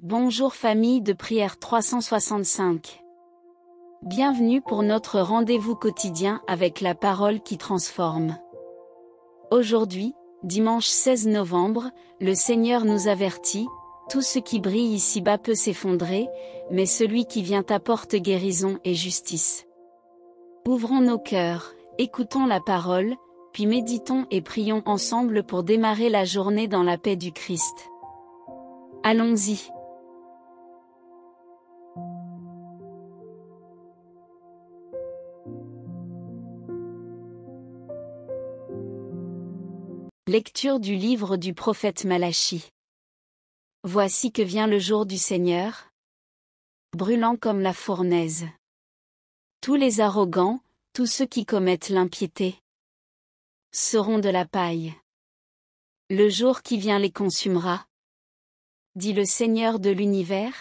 Bonjour famille de prière 365. Bienvenue pour notre rendez-vous quotidien avec la parole qui transforme. Aujourd'hui, dimanche 16 novembre, le Seigneur nous avertit, tout ce qui brille ici-bas peut s'effondrer, mais celui qui vient apporte guérison et justice. Ouvrons nos cœurs, écoutons la parole, puis méditons et prions ensemble pour démarrer la journée dans la paix du Christ. Allons-y. Lecture du livre du prophète Malachie. Voici que vient le jour du Seigneur, brûlant comme la fournaise. Tous les arrogants, tous ceux qui commettent l'impiété, seront de la paille. Le jour qui vient les consumera, dit le Seigneur de l'univers.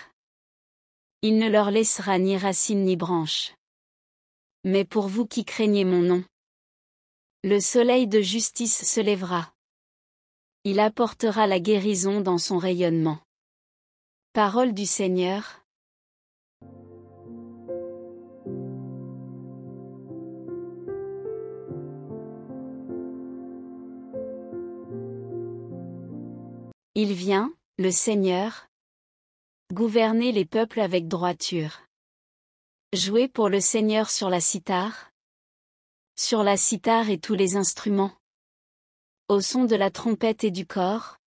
Il ne leur laissera ni racine ni branche. Mais pour vous qui craignez mon nom, le soleil de justice se lèvera. Il apportera la guérison dans son rayonnement. Parole du Seigneur. Il vient, le Seigneur, gouverner les peuples avec droiture. Jouez pour le Seigneur sur la cithare et tous les instruments. Au son de la trompette et du cor.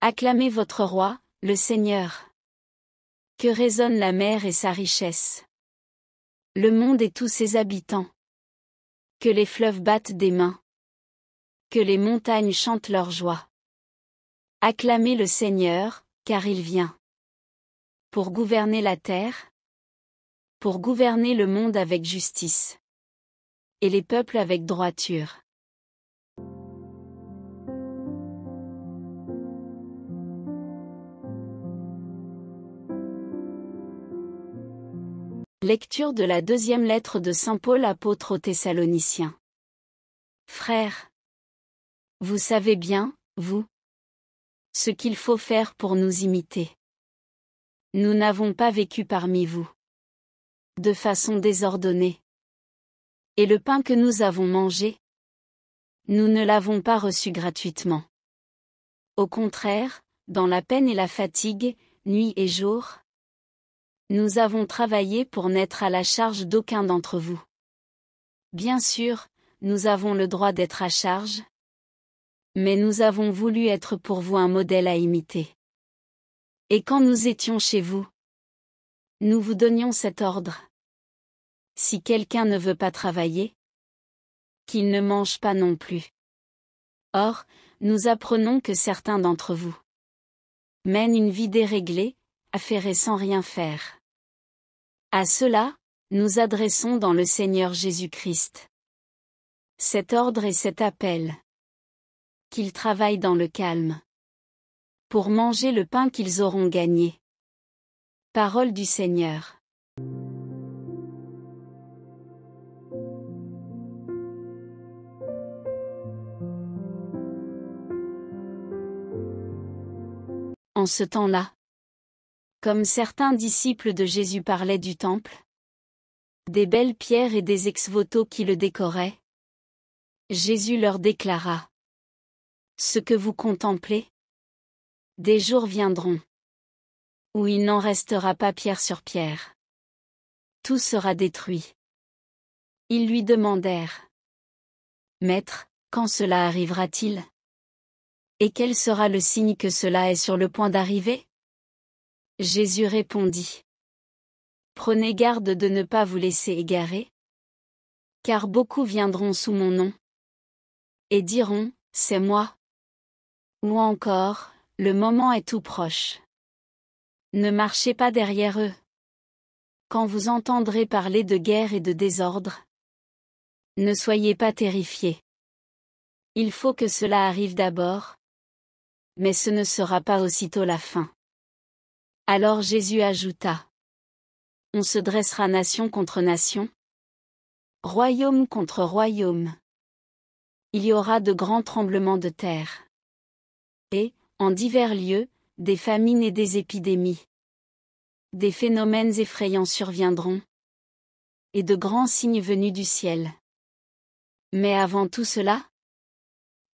Acclamez votre roi, le Seigneur. Que résonne la mer et sa richesse. Le monde et tous ses habitants. Que les fleuves battent des mains. Que les montagnes chantent leur joie. Acclamez le Seigneur, car il vient. Pour gouverner la terre. Pour gouverner le monde avec justice. Et les peuples avec droiture. Lecture de la deuxième lettre de Saint Paul apôtre aux Thessaloniciens. Frères, vous savez bien, vous, ce qu'il faut faire pour nous imiter. Nous n'avons pas vécu parmi vous de façon désordonnée. Et le pain que nous avons mangé, nous ne l'avons pas reçu gratuitement. Au contraire, dans la peine et la fatigue, nuit et jour, nous avons travaillé pour n'être à la charge d'aucun d'entre vous. Bien sûr, nous avons le droit d'être à charge, mais nous avons voulu être pour vous un modèle à imiter. Et quand nous étions chez vous, nous vous donnions cet ordre. Si quelqu'un ne veut pas travailler, qu'il ne mange pas non plus. Or, nous apprenons que certains d'entre vous mènent une vie déréglée, affairée sans rien faire. À cela, nous adressons dans le Seigneur Jésus-Christ cet ordre et cet appel. Qu'ils travaillent dans le calme, pour manger le pain qu'ils auront gagné. Parole du Seigneur. En ce temps-là, comme certains disciples de Jésus parlaient du temple, des belles pierres et des ex-voto qui le décoraient, Jésus leur déclara: ce que vous contemplez, des jours viendront où il n'en restera pas pierre sur pierre. Tout sera détruit. Ils lui demandèrent: Maître, quand cela arrivera-t-il? Et quel sera le signe que cela est sur le point d'arriver? Jésus répondit: Prenez garde de ne pas vous laisser égarer, car beaucoup viendront sous mon nom, et diront: C'est moi. Ou encore: Le moment est tout proche. Ne marchez pas derrière eux. Quand vous entendrez parler de guerre et de désordre, ne soyez pas terrifiés. Il faut que cela arrive d'abord, mais ce ne sera pas aussitôt la fin. Alors Jésus ajouta: On se dressera nation contre nation, royaume contre royaume. Il y aura de grands tremblements de terre. Et, en divers lieux, des famines et des épidémies. Des phénomènes effrayants surviendront, et de grands signes venus du ciel. Mais avant tout cela,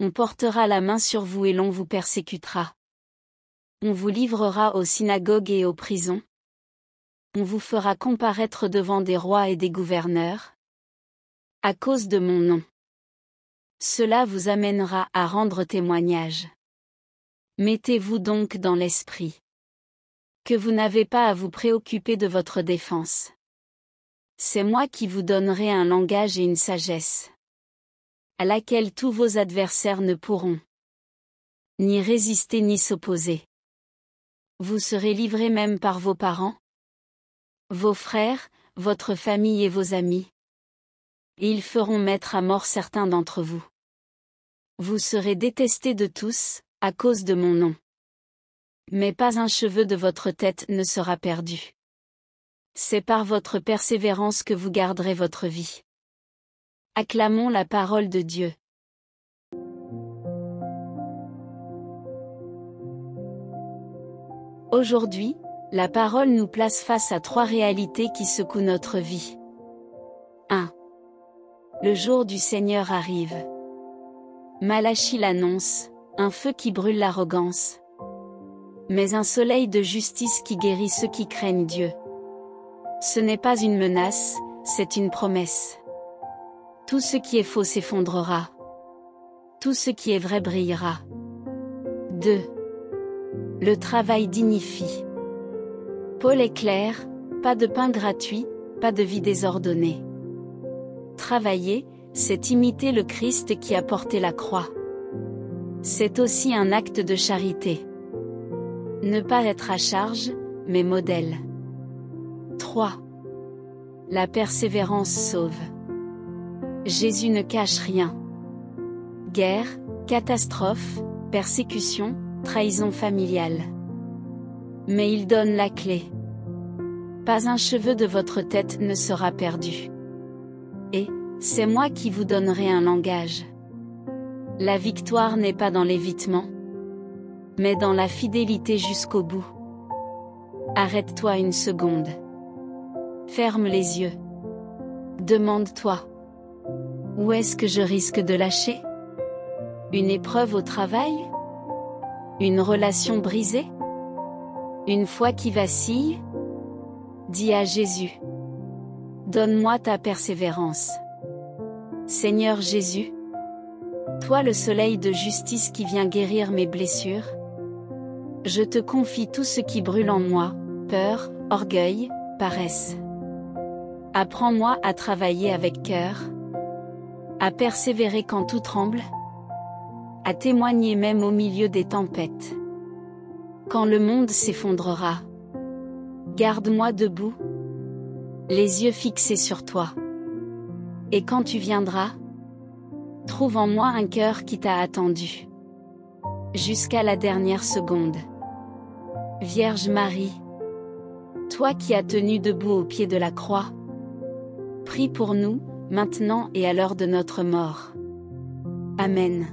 on portera la main sur vous et l'on vous persécutera. On vous livrera aux synagogues et aux prisons. On vous fera comparaître devant des rois et des gouverneurs, à cause de mon nom. Cela vous amènera à rendre témoignage. Mettez-vous donc dans l'esprit que vous n'avez pas à vous préoccuper de votre défense. C'est moi qui vous donnerai un langage et une sagesse, à laquelle tous vos adversaires ne pourront ni résister ni s'opposer. Vous serez livrés même par vos parents, vos frères, votre famille et vos amis. Et ils feront mettre à mort certains d'entre vous. Vous serez détestés de tous, à cause de mon nom. Mais pas un cheveu de votre tête ne sera perdu. C'est par votre persévérance que vous garderez votre vie. Acclamons la parole de Dieu. Aujourd'hui, la parole nous place face à 3 réalités qui secouent notre vie. 1. Le jour du Seigneur arrive. Malachie l'annonce, un feu qui brûle l'arrogance, mais un soleil de justice qui guérit ceux qui craignent Dieu. Ce n'est pas une menace, c'est une promesse. Tout ce qui est faux s'effondrera. Tout ce qui est vrai brillera. 2. Le travail dignifie. Paul est clair, pas de pain gratuit, pas de vie désordonnée. Travailler, c'est imiter le Christ qui a porté la croix. C'est aussi un acte de charité. Ne pas être à charge, mais modèle. 3. La persévérance sauve. Jésus ne cache rien. Guerre, catastrophe, persécution, trahison familiale. Mais il donne la clé. Pas un cheveu de votre tête ne sera perdu. Et, c'est moi qui vous donnerai un langage. La victoire n'est pas dans l'évitement, mais dans la fidélité jusqu'au bout. Arrête-toi une seconde. Ferme les yeux. Demande-toi. Où est-ce que je risque de lâcher? Une épreuve au travail? Une relation brisée? Une foi qui vacille? Dis à Jésus. Donne-moi ta persévérance. Seigneur Jésus, toi le soleil de justice qui vient guérir mes blessures, je te confie tout ce qui brûle en moi, peur, orgueil, paresse. Apprends-moi à travailler avec cœur, à persévérer quand tout tremble, à témoigner même au milieu des tempêtes. Quand le monde s'effondrera, garde-moi debout, les yeux fixés sur toi. Et quand tu viendras, trouve en moi un cœur qui t'a attendu. Jusqu'à la dernière seconde. Vierge Marie, toi qui as tenu debout au pied de la croix, prie pour nous, maintenant et à l'heure de notre mort. Amen.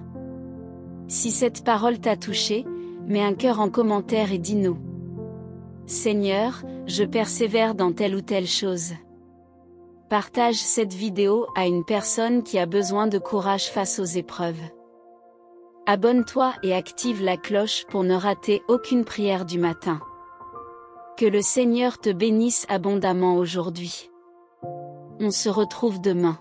Si cette parole t'a touché, mets un cœur en commentaire et dis-nous. Seigneur, je persévère dans telle ou telle chose. Partage cette vidéo à une personne qui a besoin de courage face aux épreuves. Abonne-toi et active la cloche pour ne rater aucune prière du matin. Que le Seigneur te bénisse abondamment aujourd'hui. On se retrouve demain.